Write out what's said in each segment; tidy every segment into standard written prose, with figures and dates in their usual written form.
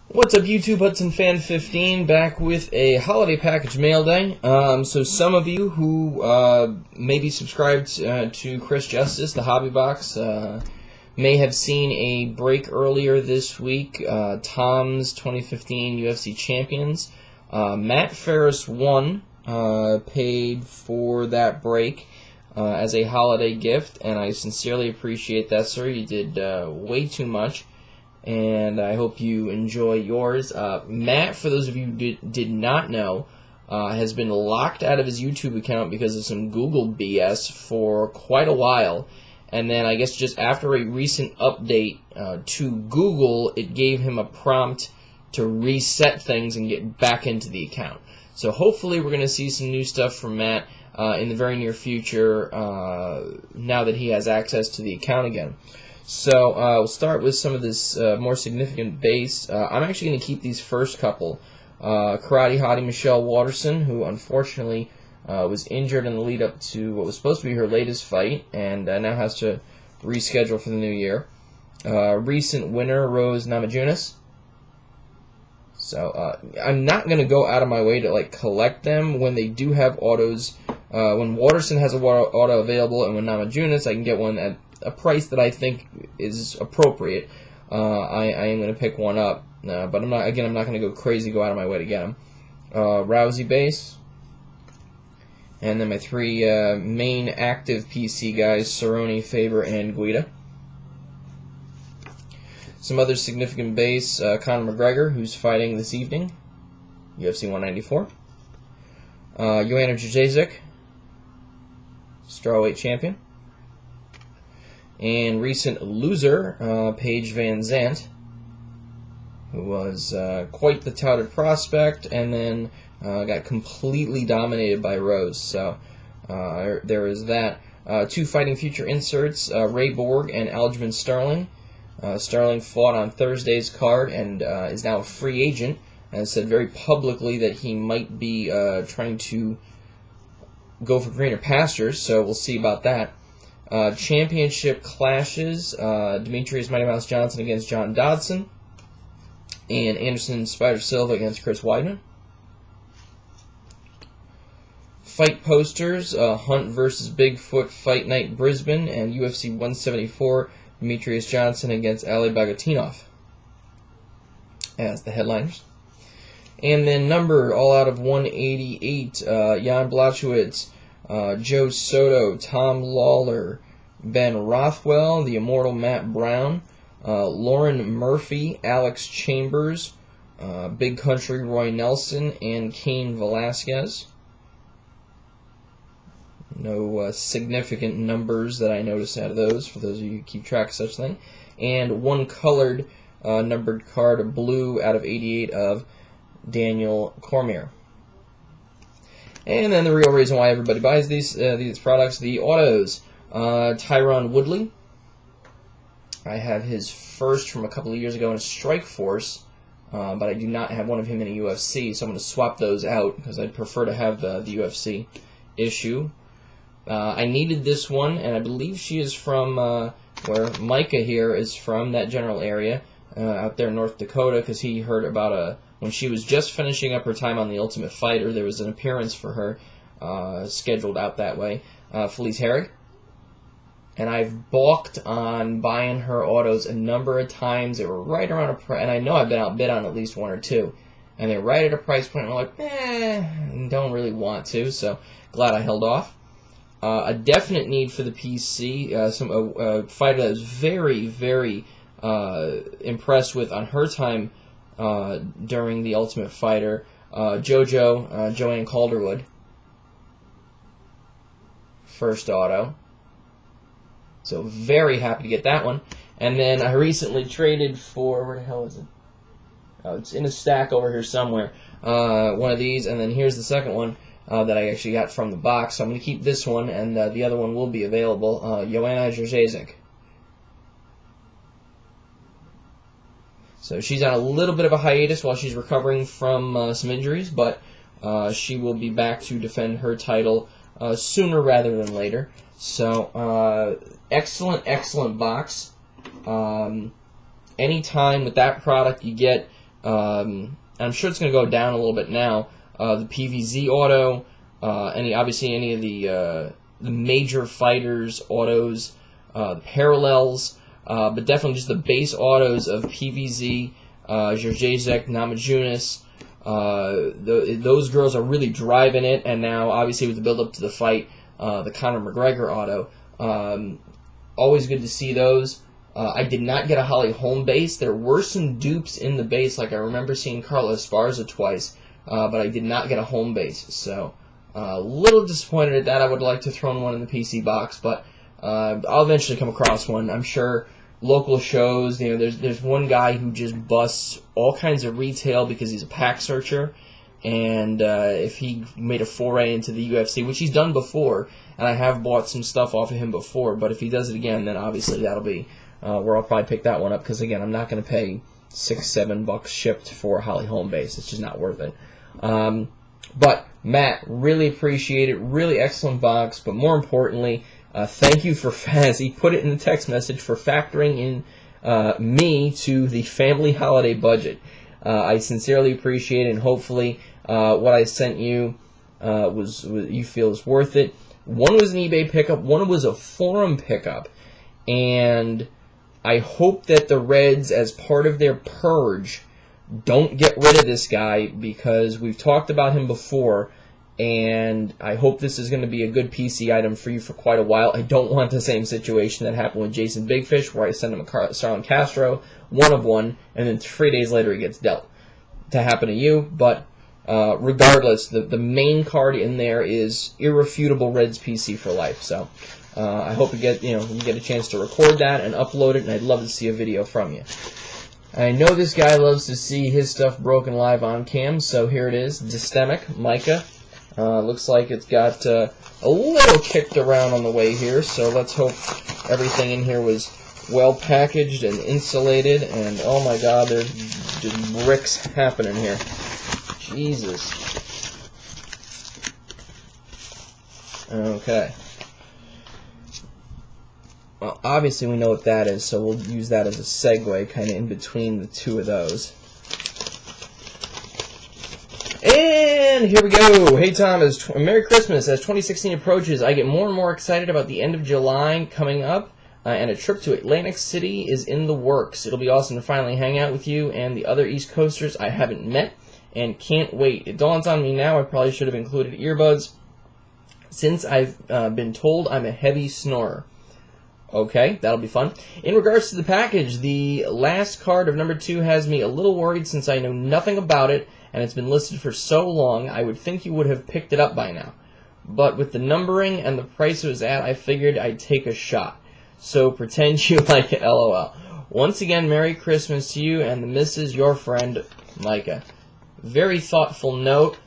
What's up, YouTube? Hudson Fan 15 back with a holiday package mail day. So some of you who may be subscribed to Chris Justice, the Hobby Box, may have seen a break earlier this week. Tom's 2015 UFC Champions. mattfarus1 paid for that break as a holiday gift, and I sincerely appreciate that, sir. You did way too much. And I hope you enjoy yours. Matt, for those of you who did not know, has been locked out of his YouTube account because of some Google BS for quite a while. And then I guess just after a recent update to Google, it gave him a prompt to reset things and get back into the account. So hopefully we're going to see some new stuff from Matt in the very near future now that he has access to the account again. So we'll start with some of this more significant base. I'm actually going to keep these first couple. Karate Hottie Michelle Waterson, who unfortunately was injured in the lead up to what was supposed to be her latest fight, and now has to reschedule for the new year. Recent winner, Rose Namajunas. So I'm not going to go out of my way to collect them when they do have autos. When Waterson has a auto available, and when Namajunas, I can get one at a price that I think is appropriate. I am going to pick one up, but I'm not going to go crazy, go out of my way to get them. Rousey base, and then my three main active PC guys: Cerrone, Faber, and Guida. Some other significant base: Conor McGregor, who's fighting this evening, UFC 194. Joanna Jędrzejczyk, strawweight champion. And recent loser, Paige Van Zandt, who was quite the touted prospect, and then got completely dominated by Rose. So there is that. Two Fighting Future inserts, Ray Borg and Aljamain Sterling. Sterling fought on Thursday's card and is now a free agent, and said very publicly that he might be trying to go for greener pastures, so we'll see about that. Championship clashes, Demetrius Mighty Mouse Johnson against John Dodson, and Anderson Spider Silva against Chris Weidman. Fight posters, Hunt vs. Bigfoot Fight Night Brisbane, and UFC 174, Demetrius Johnson against Ali Bagatinov as the headliners. And then numbered, all out of 188, Jan Blachowicz, Joe Soto, Tom Lawler, Ben Rothwell, the immortal Matt Brown, Lauren Murphy, Alex Chambers, Big Country Roy Nelson, and Cain Velasquez. No significant numbers that I noticed out of those, for those of you who keep track of such thing. And one colored numbered card, blue out of 88 of Daniel Cormier. And then the real reason why everybody buys these products, the autos. Tyron Woodley. I have his first from a couple of years ago in a Strike Force, but I do not have one of him in a UFC, so I'm going to swap those out because I'd prefer to have the UFC issue. I needed this one, and I believe she is from where Micah here is from, that general area, out there in North Dakota, because he heard about when she was just finishing up her time on The Ultimate Fighter, there was an appearance for her scheduled out that way. Felice Herrig. And I've balked on buying her autos a number of times. They were right around a price, and I know I've been outbid on at least one or two. And they're right at a price point, and I'm like, don't really want to, so glad I held off. A definite need for the PC, a fighter that I was very, very impressed with on her time during The Ultimate Fighter, Joanne Calderwood, first auto. So very happy to get that one. And then I recently traded for, where the hell is it? Oh, it's in a stack over here somewhere. One of these, and then here's the second one that I actually got from the box. So I'm going to keep this one, and the other one will be available. Joanna Jędrzejczyk. So she's on a little bit of a hiatus while she's recovering from some injuries, but she will be back to defend her title sooner rather than later. So excellent box. Anytime with that product you get I'm sure it's going to go down a little bit now. The PVZ auto, obviously any of the major fighters autos, parallels, but definitely just the base autos of PVZ, Jerzejczyk, Namajunas. Those girls are really driving it, and now obviously with the build up to the fight, the Conor McGregor auto. Always good to see those. I did not get a Holly home base. There were some dupes in the base, like I remember seeing Carla Esparza twice, but I did not get a home base. So a little disappointed at that. I would like to throw in one in the PC box, but I'll eventually come across one. I'm sure local shows, there's one guy who just busts all kinds of retail because he's a pack searcher, and if he made a foray into the UFC, which he's done before, and I have bought some stuff off of him before, but if he does it again, then obviously that'll be where I'll probably pick that one up, because again, I'm not going to pay $6-7 shipped for Holly home base. It's just not worth it. But Matt, really appreciate it. Really excellent box, but more importantly, thank you for, as he put it in the text message, for factoring in me to the family holiday budget. I sincerely appreciate it, and hopefully what I sent you was you feel is worth it. One was an eBay pickup, one was a forum pickup, and I hope that the Reds, as part of their purge, don't get rid of this guy, because we've talked about him before, and I hope this is going to be a good PC item for you for quite a while. I don't want the same situation that happened with Jason Big Fish, where I sent him a Starlin Castro, 1 of 1, and then 3 days later he gets dealt, to happen to you. But regardless, the main card in there is irrefutable Reds PC for life. So I hope you get a chance to record that and upload it, and I'd love to see a video from you. I know this guy loves to see his stuff broken live on cam, so here it is, Distemic, Micah. Looks like it's got a little kicked around on the way here, so let's hope everything in here was well packaged and insulated, and oh my god, there's just bricks happening here. Jesus. Okay. Well, obviously we know what that is, so we'll use that as a segue, kind of in between the two of those. And here we go. Hey Tom, Merry Christmas. As 2016 approaches, I get more and more excited about the end of July coming up, and a trip to Atlantic City is in the works. It'll be awesome to finally hang out with you and the other East Coasters I haven't met, and can't wait. It dawns on me now I probably should have included earbuds, since I've been told I'm a heavy snorer. Okay, that'll be fun. In regards to the package, the last card of number 2 has me a little worried, since I know nothing about it, and it's been listed for so long. I would think you would have picked it up by now. But with the numbering and the price it was at, I figured I'd take a shot. So pretend you like it, LOL. Once again, Merry Christmas to you and the missus, your friend, Micah. Very thoughtful note.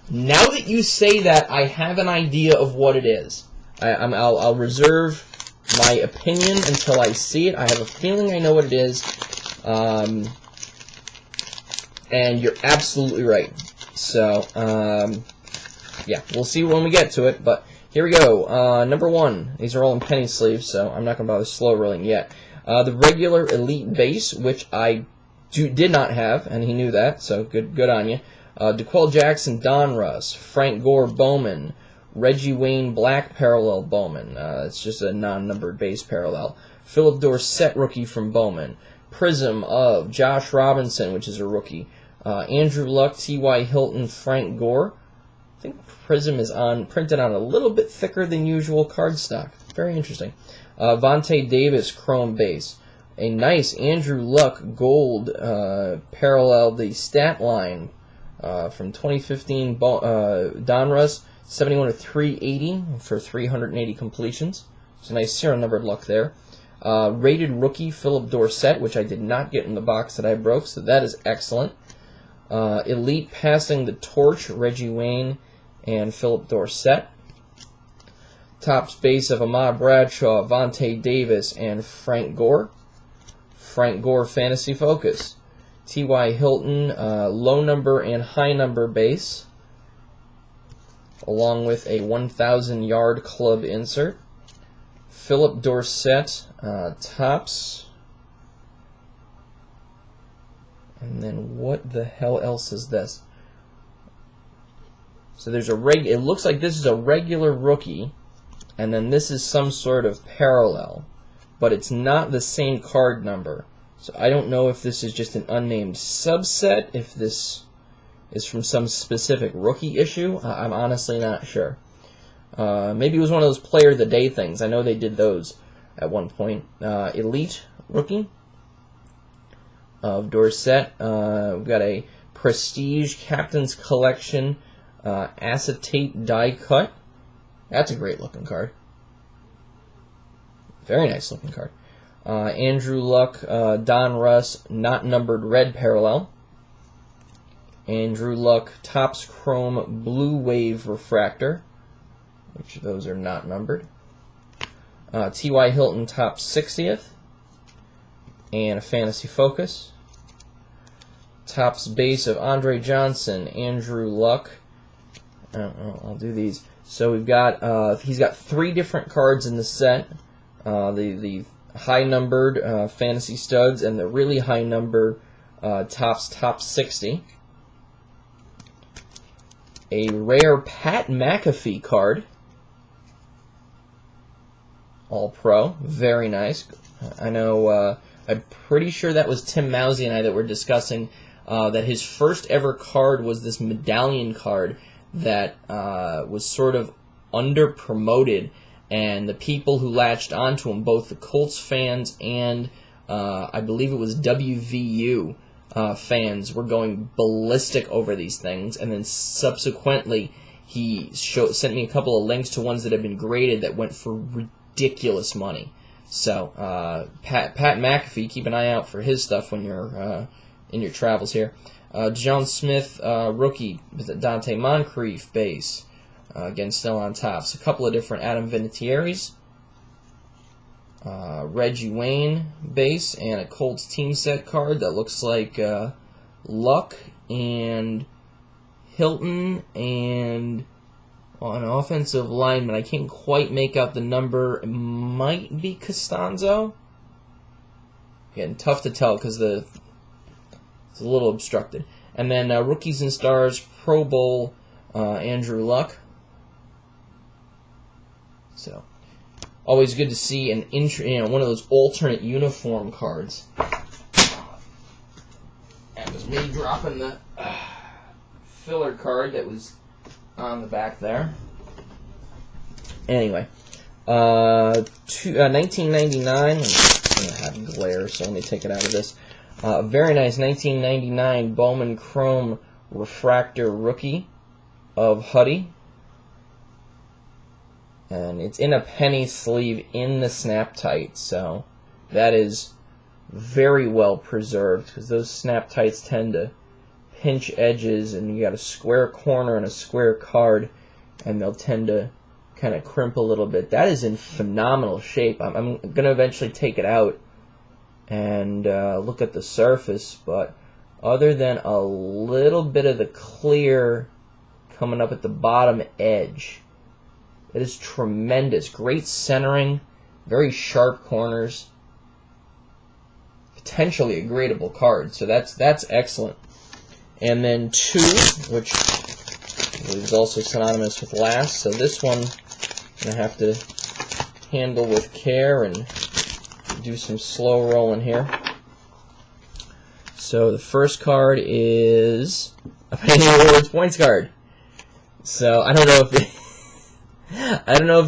Now that you say that, I have an idea of what it is. I'll reserve my opinion until I see it. I have a feeling I know what it is. And you're absolutely right. So, yeah, we'll see when we get to it. But here we go. Number 1. These are all in penny sleeves, so I'm not going to bother slow rolling yet. The regular Elite base, which I did not have, and he knew that, so good on you. DeQuell Jackson Donruss, Frank Gore Bowman, Reggie Wayne Black Parallel Bowman. It's just a non-numbered base parallel. Philip Dorsett rookie from Bowman. Prism of Josh Robinson, which is a rookie. Andrew Luck, T.Y. Hilton, Frank Gore. I think Prism is printed on a little bit thicker than usual cardstock. Very interesting. Vontae Davis, Chrome base. A nice Andrew Luck gold parallel, the stat line from 2015 Donruss, 71 to 380 for 380 completions. It's a nice serial numbered Luck there. Rated rookie Philip Dorsett, which I did not get in the box that I broke, so that is excellent. Elite passing the torch, Reggie Wayne and Philip Dorsett. Topps base of Ahmad Bradshaw, Vontae Davis, and Frank Gore. Frank Gore Fantasy Focus. T.Y. Hilton, low number and high number base, along with a 1,000-yard club insert. Philip Dorsett, Topps. And then what the hell else is this? So there's a it looks like this is a regular rookie, and then this is some sort of parallel, but it's not the same card number. So I don't know if this is just an unnamed subset, if this is from some specific rookie issue. I'm honestly not sure. Maybe it was one of those Player of the Day things. I know they did those at one point. Elite rookie of Dorsett. We've got a Prestige Captain's Collection acetate die cut. That's a great looking card. Very nice looking card. Andrew Luck, Don Russ, not numbered red parallel. Andrew Luck, Topps Chrome Blue Wave Refractor, which those are not numbered. T.Y. Hilton, Topps 60th, and a Fantasy Focus. Topps base of Andre Johnson, Andrew Luck. I'll do these. So we've got he's got 3 different cards in the set. The high numbered Fantasy Studs and the really high numbered Topps Top 60. A rare Pat McAfee card. All Pro. Very nice. I know, I'm pretty sure that was Tim Mousy and I that were discussing that his first ever card was this medallion card that was sort of under-promoted, and the people who latched onto him, both the Colts fans and I believe it was WVU fans, were going ballistic over these things, and then subsequently he sent me a couple of links to ones that have been graded that went for ridiculous money. So Pat McAfee, keep an eye out for his stuff when you're in your travels here. John Smith, rookie, Dante Moncrief base, again still on Topps. A couple of different Adam Vinatieri's, Reggie Wayne base, and a Colts team set card that looks like Luck and Hilton and an offensive lineman. I can't quite make out the number. It might be Costanzo. Again, tough to tell because it's a little obstructed. And then Rookies and Stars Pro Bowl Andrew Luck. So always good to see an one of those alternate uniform cards. That was me dropping the filler card that was on the back there. Anyway, 1999. I'm going to have glare, so let me take it out of this. Very nice 1999 Bowman Chrome Refractor Rookie of Huddy. And it's in a penny sleeve in the snap tight, so that is very well preserved, because those snap tights tend to pinch edges, and you got a square corner and a square card, and they'll tend to kind of crimp a little bit. That is in phenomenal shape. I'm going to eventually take it out and look at the surface, but other than a little bit of the clear coming up at the bottom edge, it is tremendous. Great centering, very sharp corners, potentially a gradable card, so that's excellent. And then 2, which is also synonymous with last, so this one I'm going to have to handle with care and do some slow rolling here. So the first card is a Penny Awards points card. So I don't know if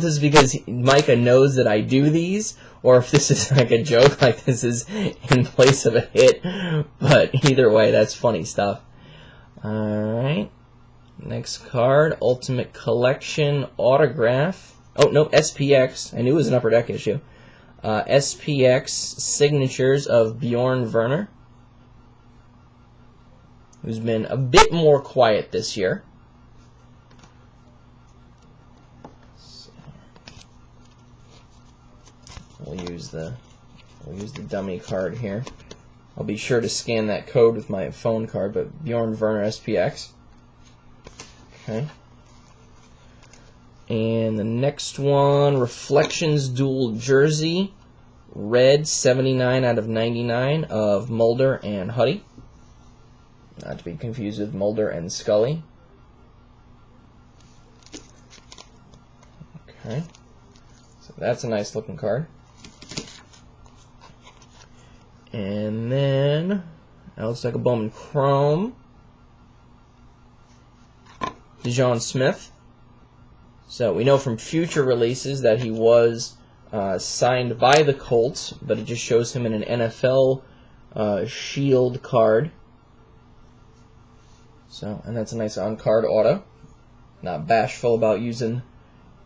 this is because Micah knows that I do these, or if this is like a joke, like this is in place of a hit. But either way, that's funny stuff. Alright. Next card, Ultimate Collection Autograph. Oh, no, SPX. I knew it was an Upper Deck issue. SPX Signatures of Bjorn Werner, who's been a bit more quiet this year. We'll use the dummy card here. I'll be sure to scan that code with my phone card, but Bjorn Werner SPX. Okay. And the next one, Reflections Dual Jersey, red 79 out of 99 of Mulder and Huddy. not to be confused with Mulder and Scully. Okay, so that's a nice looking card. And then that looks like a Bowman Chrome. DeJohn Smith. So we know from future releases that he was signed by the Colts, but it just shows him in an NFL Shield card. So, and that's a nice on-card auto. Not bashful about using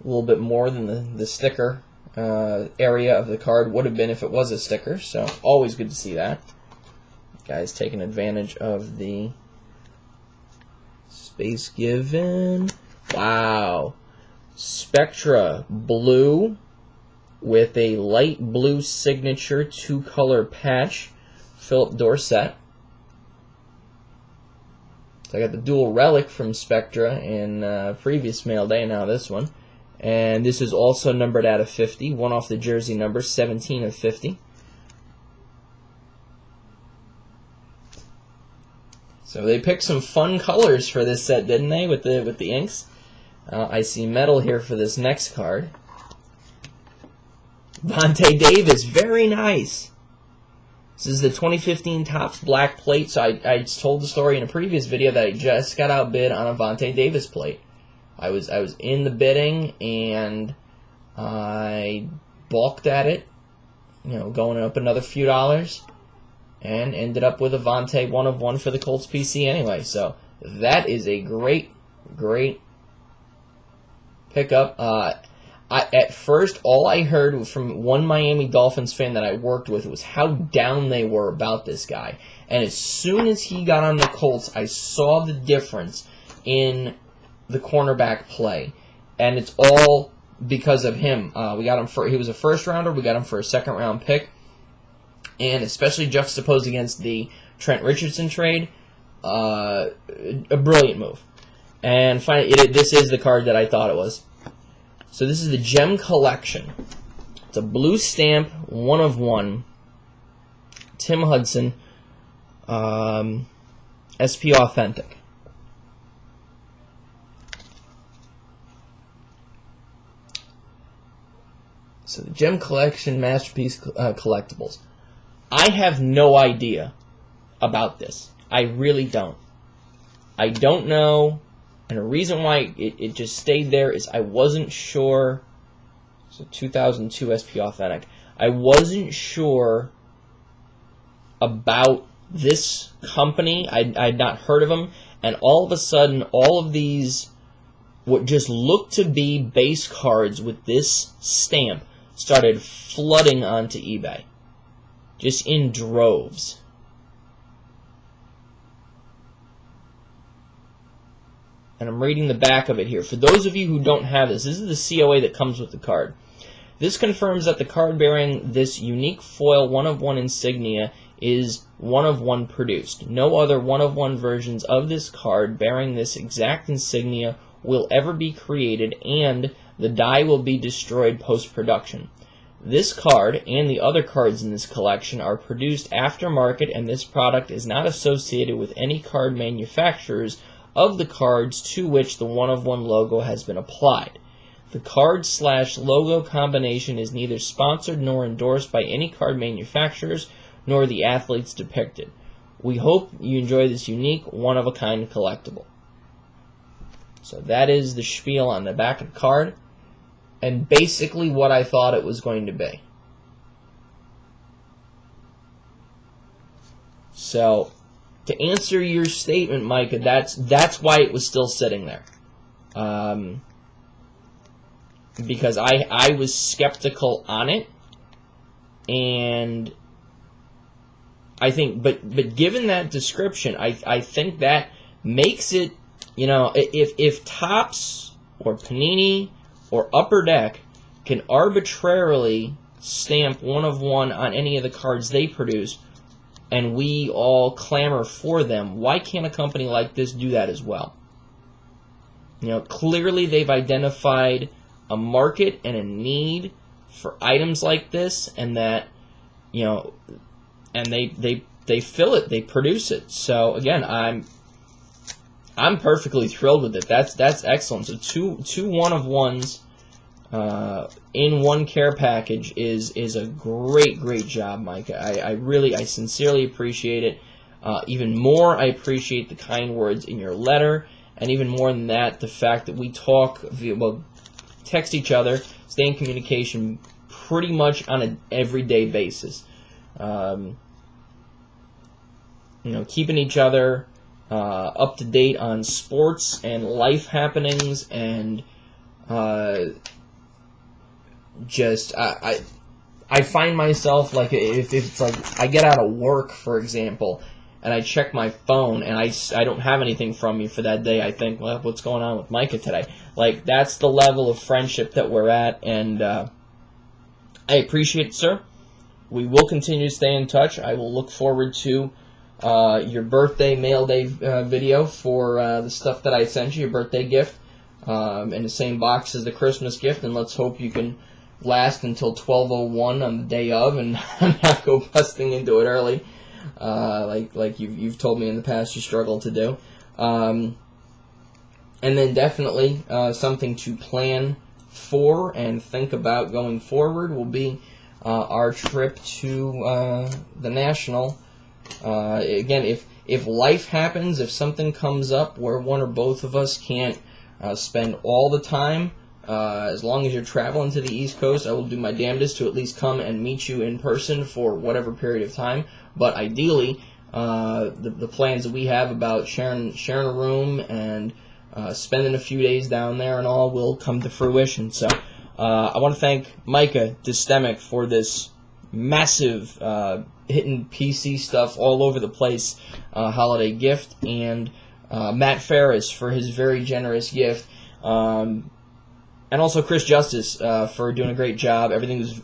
a little bit more than the sticker area of the card would have been if it was a sticker. So always good to see that. Guys taking advantage of the space given. Wow. Spectra blue with a light blue signature 2-color patch. Philip Dorsett. So I got the dual relic from Spectra in previous mail day, now this one. And this is also numbered out of 50. One off the jersey number, 17 of 50. So they picked some fun colors for this set, didn't they, with the inks? I see metal here for this next card. Vontae Davis, very nice. This is the 2015 Topps Black Plate. So I told the story in a previous video that I just got outbid on a Vontae Davis plate. I was in the bidding and I balked at it, going up another few dollars, and ended up with a Vontae 1/1 for the Colts PC anyway. So that is a great pickup. At first, all I heard from one Miami Dolphins fan that I worked with was how down they were about this guy. And as soon as he got on the Colts, I saw the difference in the cornerback play. And it's all because of him. We got him he was a first rounder. We got him for a second round pick. And especially juxtaposed against the Trent Richardson trade, a brilliant move. And finally, this is the card that I thought it was. So this is the Gem Collection. It's a blue stamp, 1/1. Tim Hudson, SP Authentic. So the Gem Collection Masterpiece Collectibles. I have no idea about this. I really don't. I don't know. And the reason why it just stayed there is I wasn't sure. So 2002 SP Authentic. I wasn't sure about this company. I'd not heard of them. And all of a sudden, all of these, what just looked to be base cards with this stamp, started flooding onto eBay. Just in droves. And I'm reading the back of it here. For those of you who don't have this is the COA that comes with the card. This confirms that the card bearing this unique foil 1/1 insignia is 1/1 produced. No other 1/1 versions of this card bearing this exact insignia will ever be created, and the die will be destroyed post-production. This card and the other cards in this collection are produced aftermarket, and this product is not associated with any card manufacturers of the cards to which the 1/1 logo has been applied. The card/logo combination is neither sponsored nor endorsed by any card manufacturers nor the athletes depicted. We hope you enjoy this unique, one-of-a-kind collectible. So that is the spiel on the back of the card, and basically what I thought it was going to be. So, to answer your statement, Micah, that's why it was still sitting there. Because I was skeptical on it, and I think, but given that description, I think that makes it, if Topps or Panini or Upper Deck can arbitrarily stamp 1/1 on any of the cards they produce, and we all clamor for them, why can't a company like this do that as well? Clearly they've identified a market and a need for items like this, and that, and they they fill it, they produce it. So again, I'm perfectly thrilled with it. That's excellent. So two one-of-ones in one care package is a great job, Micah. I sincerely appreciate it. Even more, I appreciate the kind words in your letter, and even more than that, the fact that we talk text each other, stay in communication pretty much on an everyday basis. Keeping each other up to date on sports and life happenings, and I find myself, like, if it's like I get out of work, for example, and I check my phone and I don't have anything from you for that day, I think, well, what's going on with Micah today? Like, that's the level of friendship that we're at, and I appreciate it, sir. We will continue to stay in touch. I will look forward to your birthday mail day video for the stuff that I sent you, your birthday gift, in the same box as the Christmas gift, and let's hope you can last until 12:01 on the day of and not go busting into it early, like you've told me in the past you struggle to do. And then definitely something to plan for and think about going forward will be our trip to the National. Again, if life happens, if something comes up where one or both of us can't spend all the time, as long as you're traveling to the East Coast, I will do my damnedest to at least come and meet you in person for whatever period of time. But ideally, the plans that we have about sharing a room and spending a few days down there and all will come to fruition. So I want to thank Micah Distemic for this massive hitting PC stuff all over the place holiday gift, and Matt Farus for his very generous gift. And also Chris Justice for doing a great job. Everything was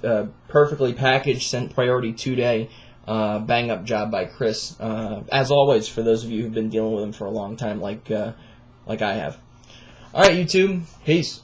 perfectly packaged, sent priority today. Bang-up job by Chris. As always, for those of you who've been dealing with him for a long time like I have. All right, YouTube. Peace.